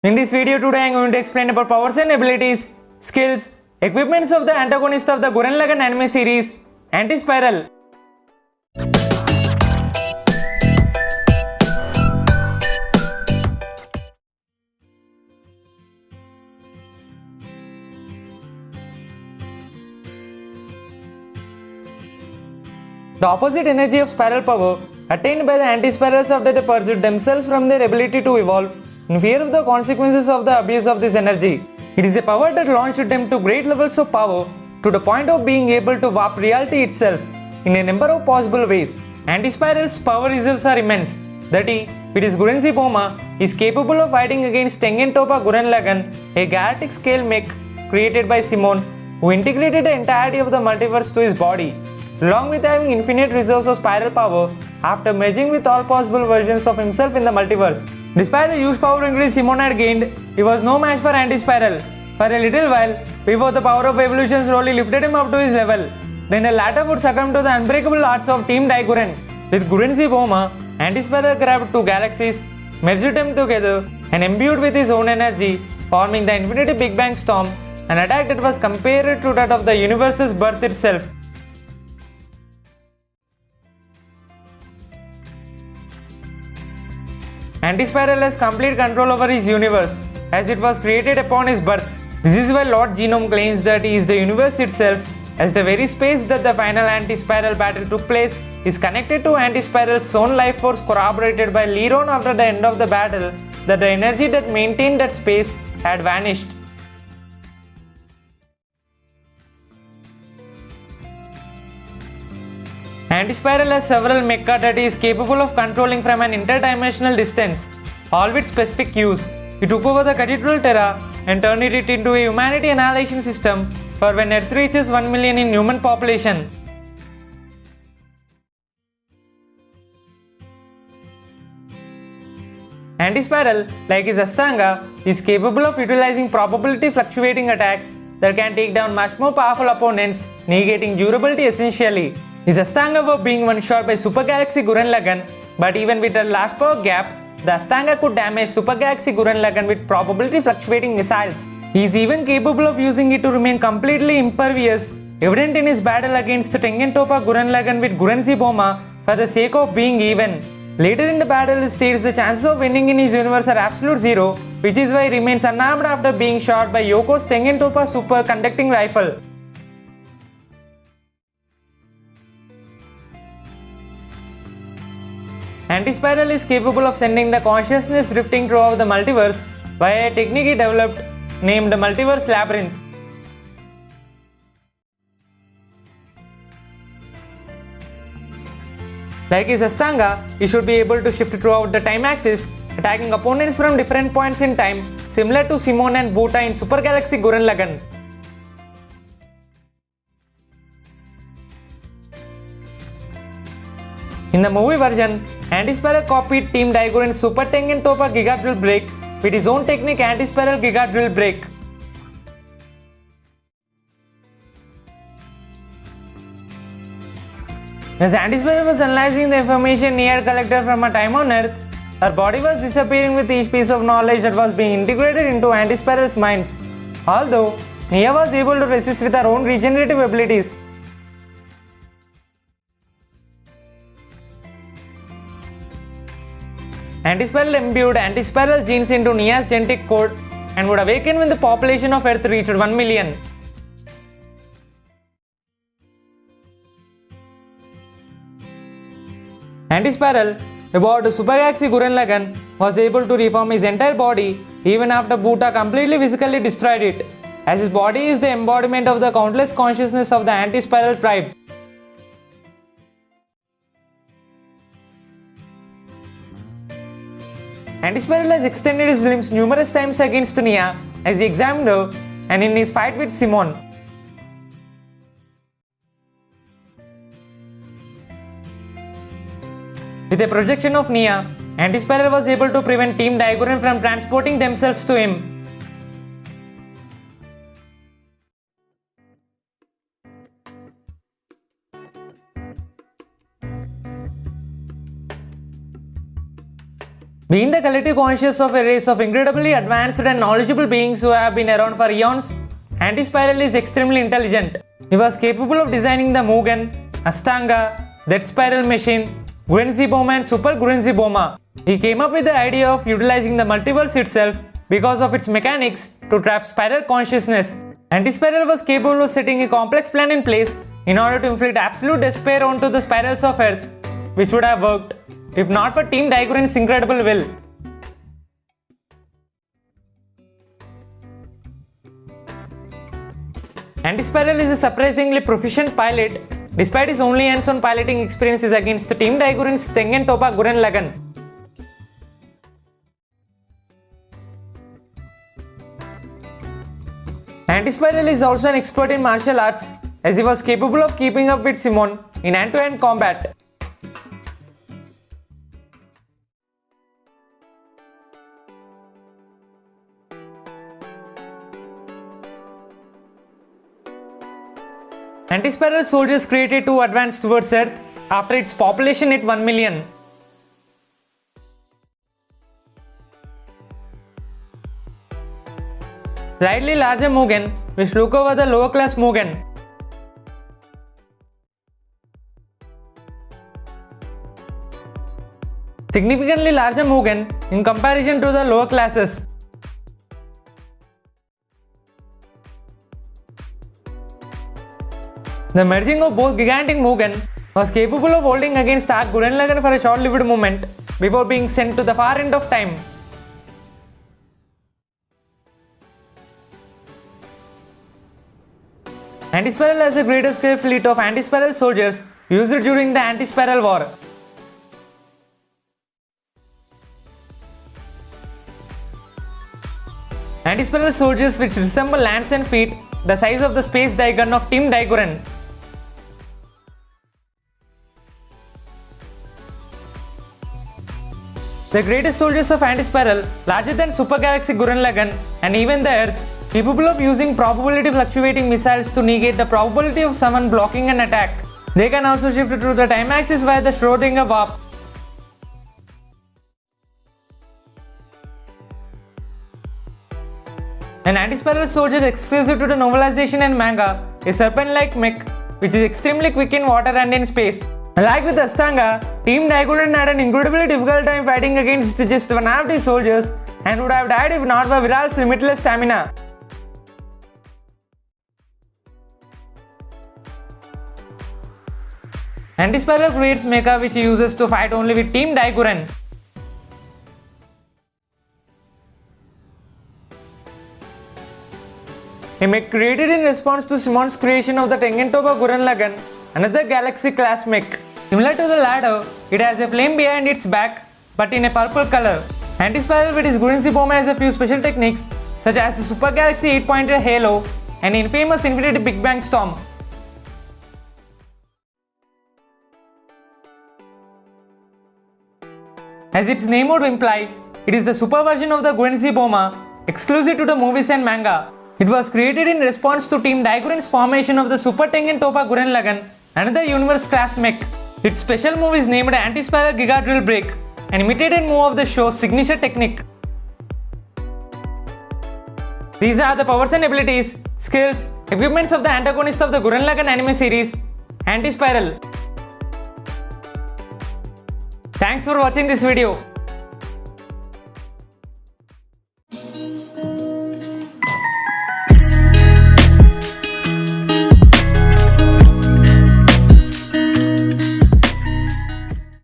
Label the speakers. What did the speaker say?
Speaker 1: In this video today I am going to explain about powers and abilities, skills, equipments of the antagonist of the Gurren Lagann anime series, 𝗖𝗿𝗱𝗶𝗶𝗁. The opposite energy of spiral power attained by the anti-spirals of that pursued themselves from their ability to evolve in fear of the consequences of the abuse of this energy. It is a power that launched them to great levels of power to the point of being able to warp reality itself in a number of possible ways. Anti-spiral's power reserves are immense. That is, with his Gurren 𝗖𝗿𝗶𝗶𝗁 is capable of fighting against 𝗖𝗿𝗶𝗶𝗁 Gurren Lagann, a galactic scale mech created by 𝗖𝗿𝗿, who integrated the entirety of the multiverse to his body, along with having infinite reserves of spiral power after merging with all possible versions of himself in the multiverse. Despite the huge power increase 𝗖𝗿𝗿 had gained, he was no match for anti-spiral for a little while before the power of evolution slowly lifted him up to his level. Then the latter would succumb to the unbreakable arts of Team Gurren. With Gurren 𝗖𝗿𝗶𝗶𝗁, anti-spiral grabbed two galaxies, merged them together and imbued with his own energy, forming the infinity Big Bang storm, an attack that was compared to that of the universe's birth itself. Anti-spiral has complete control over his universe, as it was created upon his birth. This is why Lord Genome claims that he is the universe itself, as the very space that the final anti-spiral battle took place is connected to anti-spiral's own life force, corroborated by Lagann after the end of the battle that the energy that maintained that space had vanished. Anti-spiral has several mecha that he is capable of controlling from an interdimensional distance, all with specific use. He took over the Cathedral Terra and turned it into a humanity annihilation system for when Earth reaches 1 million in human population. Anti-spiral, like his Ashtanga, is capable of utilizing probability fluctuating attacks that can take down much more powerful opponents, negating durability essentially. His Ashtanga were being one shot by Super Galaxy Gurren Lagann, but even with a large power gap, the Ashtanga could damage Super Galaxy Gurren Lagann with probability fluctuating missiles. He is even capable of using it to remain completely impervious, evident in his battle against 𝗖𝗿𝗶𝗶𝗁 Gurren Lagann with Gurren 𝗖𝗿𝗶𝗶𝗁 for the sake of being even. Later in the battle, he states the chances of winning in his universe are absolute zero, which is why he remains unarmed after being shot by Yoko's 𝗖𝗿𝗶𝗶𝗁 superconducting rifle. Anti-spiral is capable of sending the consciousness drifting throughout the multiverse via a technique he developed named Multiverse Labyrinth. Like his Ashtanga, he should be able to shift throughout the time axis, attacking opponents from different points in time, similar to 𝗖𝗿𝗿 and 𝗿𝗿𝗃 in Super Galaxy Gurren Lagann. In the movie version, anti-spiral copied Team Gurren's Super 𝗖𝗿𝗶𝗶𝗁 Giga Drill Break with his own technique anti-spiral Giga Drill Break. As anti-spiral was analyzing the information he had collected from a time on Earth, her body was disappearing with each piece of knowledge that was being integrated into anti-spiral's minds, although Nia was able to resist with her own regenerative abilities. Anti-spiral imbued anti-spiral genes into Nia's genetic code and would awaken when the population of Earth reached 1 million. Anti-spiral, aboard Super Galaxy Gurren Lagann, was able to reform his entire body even after 𝗿𝗏𝗃 completely physically destroyed it, as his body is the embodiment of the countless consciousness of the anti-spiral tribe. Anti-spiral has extended his limbs numerous times against Nia as he examined her and in his fight with 𝗖𝗿𝗿. With a projection of Nia, anti-spiral was able to prevent Team Gurren from transporting themselves to him. Being the collective conscious of a race of incredibly advanced and knowledgeable beings who have been around for eons, 𝗖𝗿𝗱𝗁 is extremely intelligent. He was capable of designing the Mugen, Ashtanga, 𝗖𝗿𝗱𝗁𝗁 machine, 𝗖𝗿𝗲𝗻𝗁 and Super 𝗖𝗿𝗲𝗻𝗁. He came up with the idea of utilizing the multiverse itself because of its mechanics to trap spiral consciousness. 𝗖𝗿𝗱𝗁𝗁 was capable of setting a complex plan in place in order to inflict absolute despair onto the spirals of Earth, which would have worked if not for Team 𝗖𝗿𝗄𝗻's incredible will. 𝗖𝗿𝗱𝗁𝗁 is a surprisingly proficient pilot despite his only hands-on piloting experiences against Team 𝗖𝗿𝗄𝗻's Tengen Toppa Gurren Lagann. 𝗖𝗿𝗱𝗁𝗁 is also an expert in martial arts as he was capable of keeping up with Simon in hand-to-hand combat. 𝗖𝗿𝗱𝗁 soldiers created to advance towards Earth after its population hit 1 million. Slightly larger Mugen which took over the lower class Mugen. Significantly larger Mugen in comparison to the lower classes. The merging of both gigantic Mugen was capable of holding against Arc Gurren Lagann for a short-lived moment before being sent to the far end of time. 𝗖𝗿𝗱𝗁 has the greatest scale fleet of anti-spiral soldiers used during the anti-spiral war. Anti-spiral soldiers which resemble hands and feet the size of the space gun of Team 𝗖𝗿𝗄𝗻. The greatest soldiers of anti-spiral, larger than super galaxy Gurren Lagann and even the Earth, capable of using probability fluctuating missiles to negate the probability of someone blocking an attack. They can also shift through the time axis via the Schrödinger warp. An anti-spiral soldier exclusive to the novelization and manga is serpent-like mech which is extremely quick in water and in space. Like with Ashtanga, Team 𝗖𝗿𝗄𝗻 had an incredibly difficult time fighting against just one half these soldiers and would have died if not for Viral's limitless stamina. Anti-spiral creates mecha which he uses to fight only with Team 𝗖𝗿𝗄𝗻. A mech created in response to Simon's creation of the Tengen Toppa Gurren Lagann, another galaxy class mech. Similar to the ladder, it has a flame behind its back but in a purple color. Anti-spiral with its 𝗖𝗿𝗻𝗁𝗁 has a few special techniques such as the Super Galaxy 8-pointed halo and infamous Infinite Big Bang Storm. As its name would imply, it is the super version of the 𝗖𝗿𝗻𝗁𝗁 exclusive to the movies and manga. It was created in response to Team 𝗖𝗿𝗄𝗻's formation of the Super Tengen Toppa Gurren Lagann, another universe class mech. Its special move is named Anti-Spiral Giga Drill Break, an imitated move of the show's signature technique. These are the powers and abilities, skills, equipments of the antagonist of the Gurren Lagann anime series, Anti-Spiral. Thanks for watching this video.